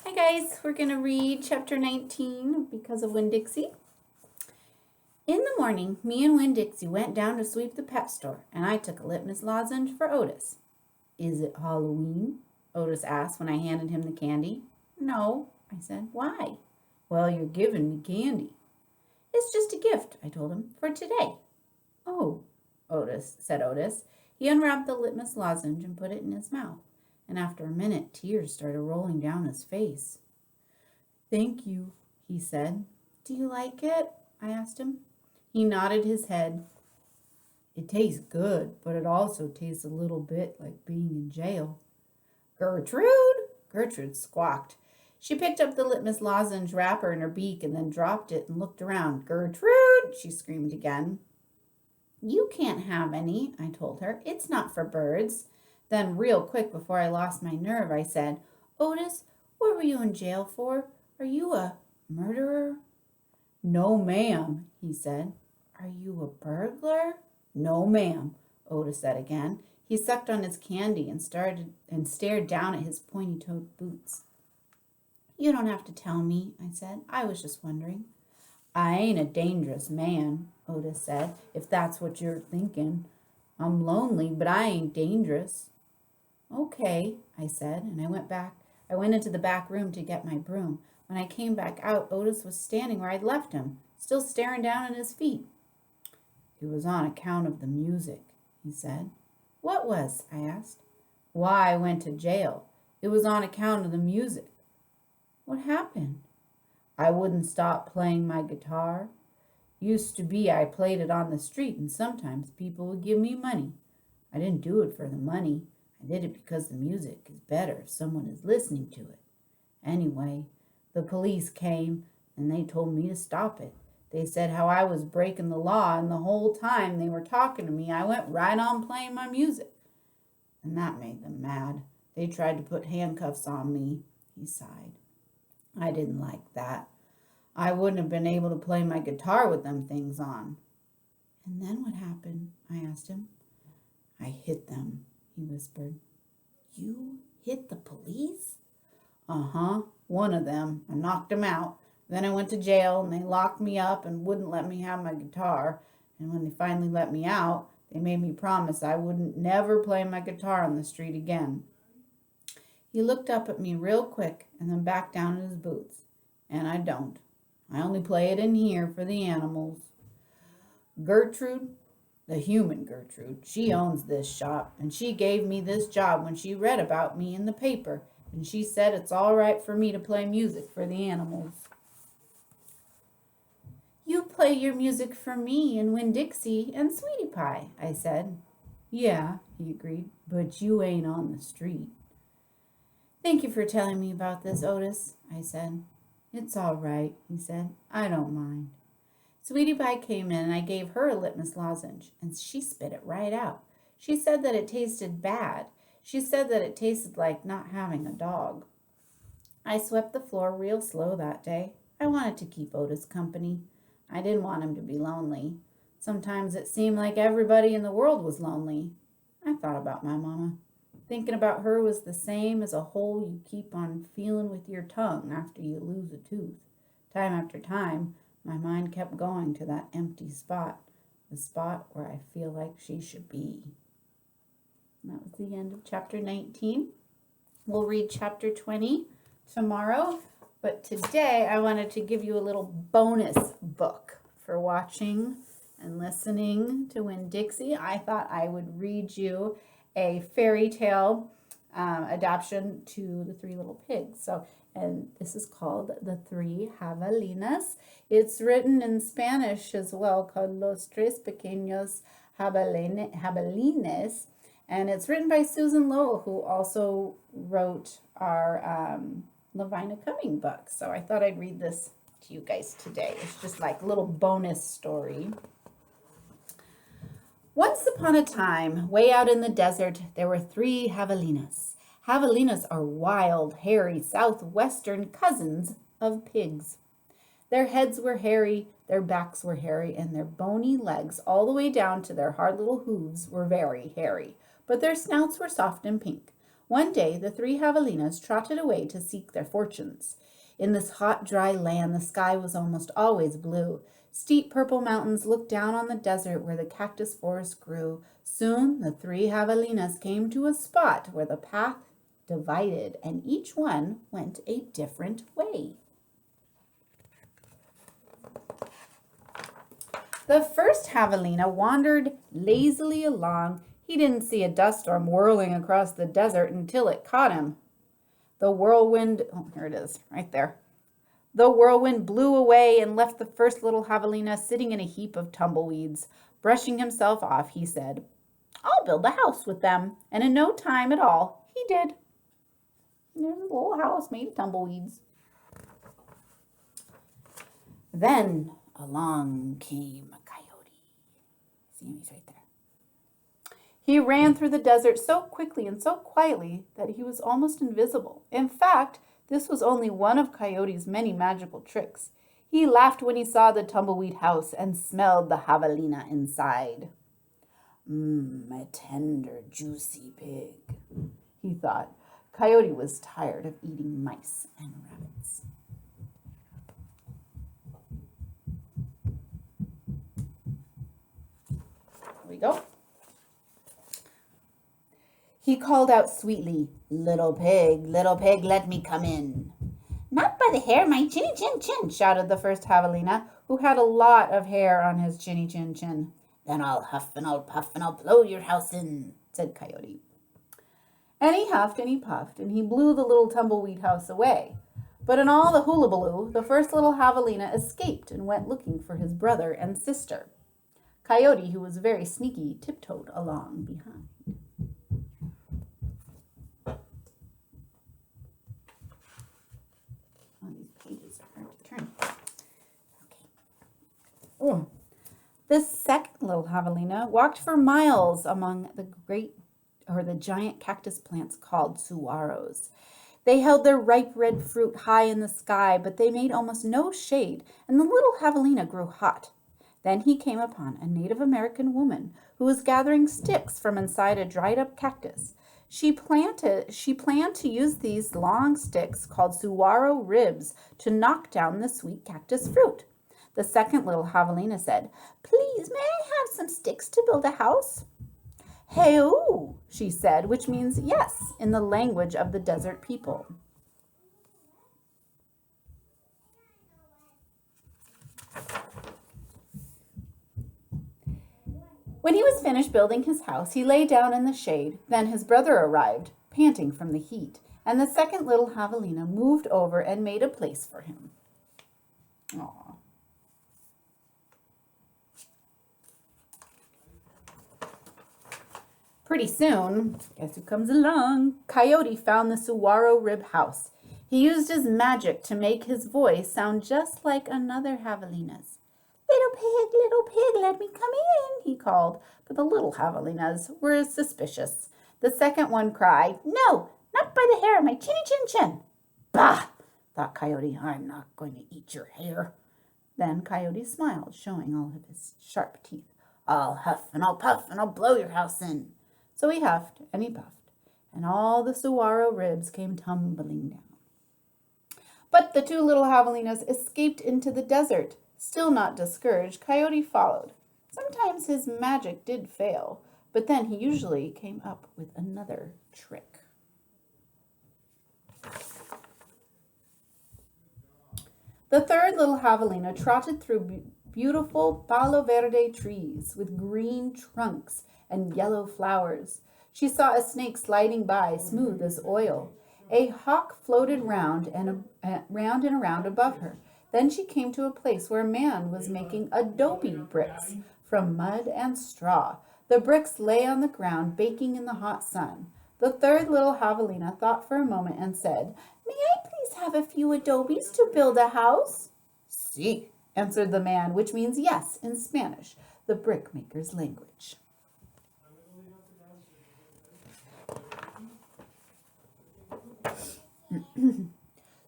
Hi guys, we're going to read chapter 19 because of Winn Dixie. In the morning, me and Winn Dixie went down to sweep the pet store, and I took a litmus lozenge for Otis. Is it Halloween? Otis asked when I handed him the candy. No, I said. Why? Well, you're giving me candy. It's just a gift, I told him, for today. Oh, said Otis. He unwrapped the litmus lozenge and put it in his mouth, and after a minute, tears started rolling down his face. Thank you, he said. Do you like it? I asked him. He nodded his head. It tastes good, but it also tastes a little bit like being in jail. Gertrude! Gertrude squawked. She picked up the litmus lozenge wrapper in her beak and then dropped it and looked around. Gertrude! She screamed again. You can't have any, I told her. It's not for birds. Then, real quick before I lost my nerve, I said, Otis, what were you in jail for? Are you a murderer? No, ma'am, he said. Are you a burglar? No, ma'am, Otis said again. He sucked on his candy and stared down at his pointy-toed boots. You don't have to tell me, I said. I was just wondering. I ain't a dangerous man, Otis said, if that's what you're thinking. I'm lonely, but I ain't dangerous. Okay, I said, and I went into the back room to get my broom. When I came back out, Otis was standing where I'd left him, still staring down at his feet. It was on account of the music, he said. What was? I asked. Why I went to jail. It was on account of the music. What happened? I wouldn't stop playing my guitar. Used to be I played it on the street, and sometimes people would give me money. I didn't do it for the money. I did it because the music is better if someone is listening to it. Anyway, the police came and they told me to stop it. They said how I was breaking the law, and the whole time they were talking to me, I went right on playing my music. And that made them mad. They tried to put handcuffs on me, he sighed. I didn't like that. I wouldn't have been able to play my guitar with them things on. And then what happened? I asked him. I hit them, he whispered. You hit the police? Uh-huh, one of them. I knocked him out. Then I went to jail, and they locked me up and wouldn't let me have my guitar. And when they finally let me out, they made me promise I wouldn't never play my guitar on the street again. He looked up at me real quick and then back down in his boots. And I don't. I only play it in here for the animals. Gertrude, the human Gertrude, she owns this shop, and she gave me this job when she read about me in the paper, and she said it's all right for me to play music for the animals. You play your music for me and Winn Dixie and Sweetie Pie, I said. Yeah, he agreed, but you ain't on the street. Thank you for telling me about this, Otis, I said. It's all right, he said. I don't mind. Sweetie Pie came in and I gave her a litmus lozenge, and she spit it right out. She said that it tasted bad. She said that it tasted like not having a dog. I swept the floor real slow that day. I wanted to keep Otis company. I didn't want him to be lonely. Sometimes it seemed like everybody in the world was lonely. I thought about my mama. Thinking about her was the same as a hole you keep on feeling with your tongue after you lose a tooth. Time after time, my mind kept going to that empty spot, the spot where I feel like she should be. And that was the end of chapter 19. We'll read chapter 20 tomorrow, but today I wanted to give you a little bonus book for watching and listening to Winn Dixie. I thought I would read you a fairy tale adaptation to the Three Little Pigs. And this is called The Three Javelinas. It's written in Spanish as well, called Los Tres Pequeños Javelines. And it's written by Susan Lowell, who also wrote our Lavina Cumming book. So I thought I'd read this to you guys today. It's just like a little bonus story. Once upon a time, way out in the desert, there were three javelinas. Javelinas are wild, hairy, southwestern cousins of pigs. Their heads were hairy, their backs were hairy, and their bony legs, all the way down to their hard little hooves, were very hairy. But their snouts were soft and pink. One day the three javelinas trotted away to seek their fortunes. In this hot, dry land, the sky was almost always blue. Steep purple mountains looked down on the desert where the cactus forest grew. Soon the three javelinas came to a spot where the path divided, and each one went a different way. The first javelina wandered lazily along. He didn't see a dust storm whirling across the desert until it caught him. The whirlwind, oh, here it is, right there. The whirlwind blew away and left the first little javelina sitting in a heap of tumbleweeds. Brushing himself off, he said, "I'll build a house with them." And in no time at all, he did. There's a little house made of tumbleweeds. Then along came a coyote. See him? He's right there. He ran through the desert so quickly and so quietly that he was almost invisible. In fact, this was only one of Coyote's many magical tricks. He laughed when he saw the tumbleweed house and smelled the javelina inside. A tender, juicy pig, he thought. Coyote was tired of eating mice and rabbits. Here we go. He called out sweetly, little pig, let me come in." "Not by the hair, my chinny chin chin," shouted the first javelina, who had a lot of hair on his chinny chin chin. "Then I'll huff and I'll puff and I'll blow your house in," said Coyote. And he huffed and he puffed and he blew the little tumbleweed house away. But in all the hullabaloo, the first little javelina escaped and went looking for his brother and sister. Coyote, who was very sneaky, tiptoed along behind. Oh. The second little javelina walked for miles among the giant cactus plants called saguaros. They held their ripe red fruit high in the sky, but they made almost no shade, and the little javelina grew hot. Then he came upon a Native American woman who was gathering sticks from inside a dried-up cactus. She planned to use these long sticks called saguaro ribs to knock down the sweet cactus fruit. The second little javelina said, "Please, may I have some sticks to build a house?" "Heu," she said, which means yes in the language of the desert people. When he was finished building his house, he lay down in the shade. Then his brother arrived, panting from the heat, and the second little javelina moved over and made a place for him. Aww. Pretty soon, guess who comes along? Coyote found the saguaro rib house. He used his magic to make his voice sound just like another javelina's. Little pig, let me come in," he called. But the little javelinas were suspicious. The second one cried, "No, not by the hair, my chinny chin chin." "Bah," thought Coyote, "I'm not going to eat your hair." Then Coyote smiled, showing all of his sharp teeth. "I'll huff and I'll puff and I'll blow your house in." So he huffed and he puffed, and all the saguaro ribs came tumbling down. But the two little javelinas escaped into the desert. Still not discouraged, Coyote followed. Sometimes his magic did fail, but then he usually came up with another trick. The third little javelina trotted through beautiful palo verde trees with green trunks and yellow flowers. She saw a snake sliding by, smooth as oil. A hawk floated round and around above her. Then she came to a place where a man was making adobe bricks from mud and straw. The bricks lay on the ground, baking in the hot sun. The third little javelina thought for a moment and said, "May I please have a few adobes to build a house?" "Sí," answered the man, which means yes in Spanish, the brickmaker's language.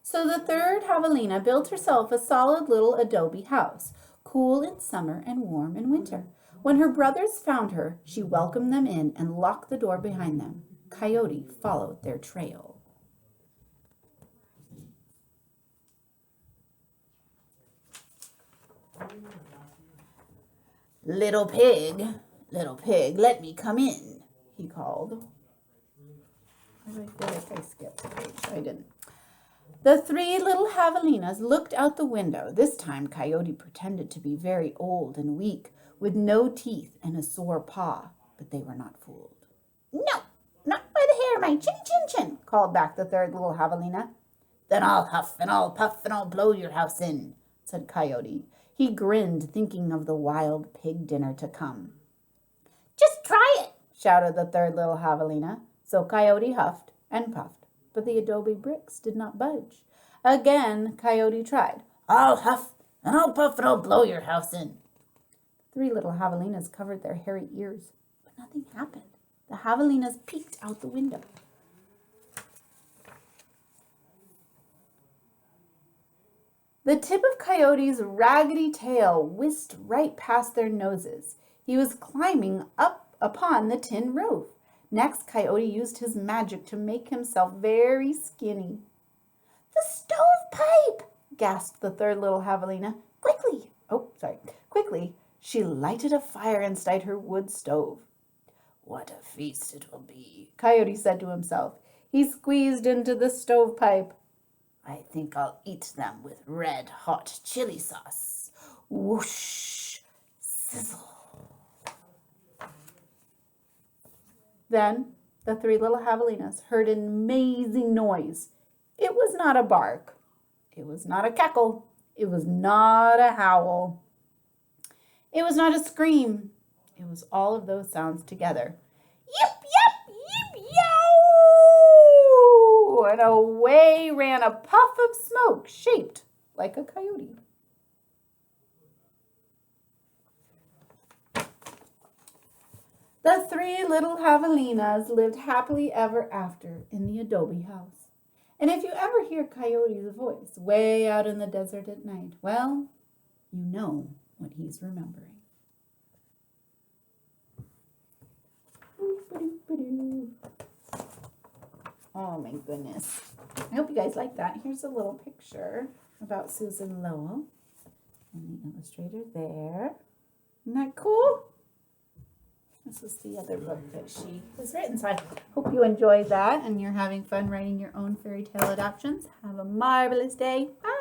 So the third javelina built herself a solid little adobe house, cool in summer and warm in winter. When her brothers found her, she welcomed them in and locked the door behind them. Coyote followed their trail. Little pig, let me come in, he called. I feel like I skipped a page. I didn't. The three little javelinas looked out the window. This time Coyote pretended to be very old and weak, with no teeth and a sore paw, but they were not fooled. No, not by the hair of my chin, called back the third little javelina. Then I'll huff and I'll puff and I'll blow your house in, said Coyote. He grinned, thinking of the wild pig dinner to come. Just try it, shouted the third little javelina. So Coyote huffed and puffed, but the adobe bricks did not budge. Again, Coyote tried. I'll huff and I'll puff and I'll blow your house in. Three little javelinas covered their hairy ears, but nothing happened. The javelinas peeked out the window. The tip of Coyote's raggedy tail whisked right past their noses. He was climbing up upon the tin roof. Next, Coyote used his magic to make himself very skinny. The stovepipe, gasped the third little javelina. Quickly, she lighted a fire inside her wood stove. What a feast it will be, Coyote said to himself. He squeezed into the stovepipe. I think I'll eat them with red-hot chili sauce. Whoosh! Sizzle! Then the three little javelinas heard an amazing noise. It was not a bark. It was not a cackle. It was not a howl. It was not a scream. It was all of those sounds together. Yip, yip, yip, yow! And away ran a puff of smoke shaped like a coyote. The three little javelinas lived happily ever after in the adobe house. And if you ever hear Coyote's voice way out in the desert at night, well, you know what he's remembering. Oh my goodness. I hope you guys like that. Here's a little picture about Susan Lowell and the illustrator there. Isn't that cool? This is the other book that she has written. So I hope you enjoyed that and you're having fun writing your own fairy tale adaptations. Have a marvelous day. Bye.